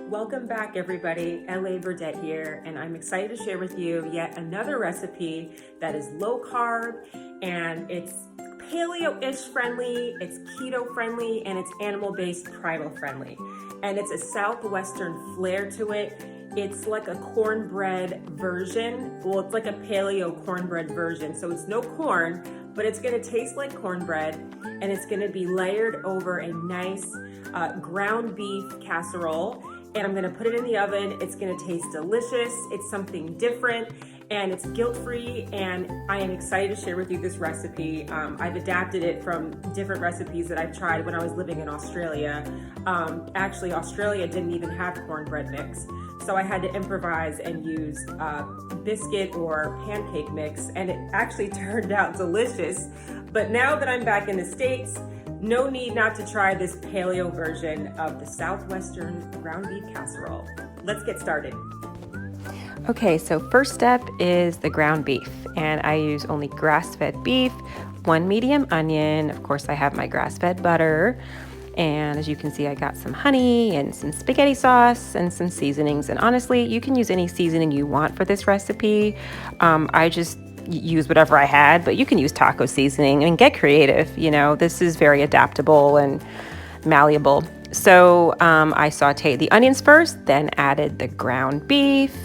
Welcome back, everybody. LA Burdette here, and I'm excited to share with you yet another recipe that is low carb, and it's paleo-ish friendly, it's keto friendly, and it's animal-based primal friendly. And it's a southwestern flair to it. It's like a cornbread version. Well, it's like a paleo cornbread version. So it's no corn, but it's gonna taste like cornbread, and it's gonna be layered over a nice ground beef casserole. And I'm gonna put it in the oven. It's gonna taste delicious. It's something different, and it's guilt-free, and I am excited to share with you this recipe. I've adapted it from different recipes that I've tried when I was living in Australia. Actually, Australia didn't even have cornbread mix, so I had to improvise and use biscuit or pancake mix, and it actually turned out delicious. But now that I'm back in the States, no need not to try this paleo version of the Southwestern ground beef casserole. Let's get started. Okay, so first step is the ground beef, and I use only grass-fed beef, 1 medium onion. Of course, I have my grass-fed butter, and as you can see, I got some honey and some spaghetti sauce and some seasonings. And honestly, you can use any seasoning you want for this recipe. I just use whatever I had, but you can use taco seasoning and get creative. You know, this is very adaptable and malleable. So I sauteed the onions first, then added the ground beef,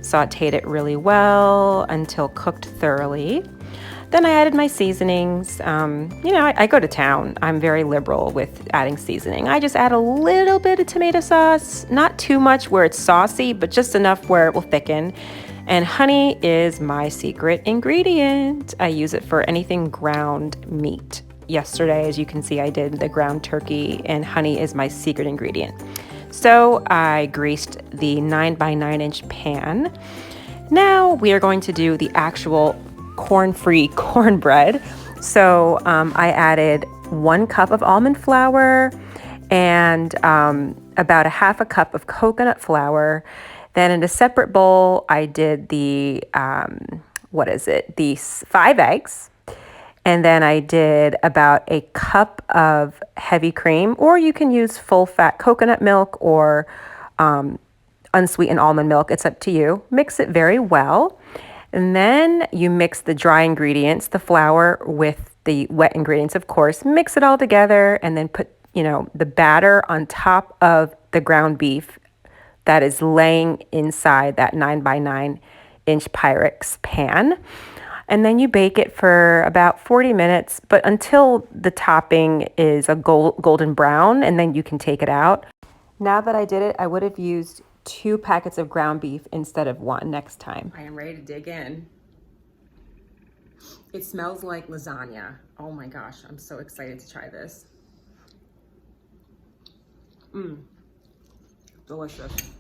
sauteed it really well until cooked thoroughly. Then I added my seasonings. I go to town. I'm very liberal with adding seasoning. I just add a little bit of tomato sauce, not too much where it's saucy, but just enough where it will thicken. And honey is my secret ingredient. I use it for anything ground meat. Yesterday, as you can see, I did the ground turkey, and honey is my secret ingredient. So I greased the 9x9-inch pan. Now we are going to do the actual corn-free cornbread. So I added 1 cup of almond flour and about 1/2 cup of coconut flour. Then in a separate bowl, I did the 5 eggs. And then I did about 1 cup of heavy cream, or you can use full fat coconut milk or unsweetened almond milk. It's up to you. Mix it very well. And then you mix the dry ingredients, the flour with the wet ingredients, of course. Mix it all together and then put, the batter on top of the ground beef that is laying inside that 9x9-inch Pyrex pan. And then you bake it for about 40 minutes, but until the topping is a golden brown, and then you can take it out. Now that I did it, I would have used 2 packets of ground beef instead of 1 next time. I am ready to dig in. It smells like lasagna. Oh my gosh, I'm so excited to try this. Delicious.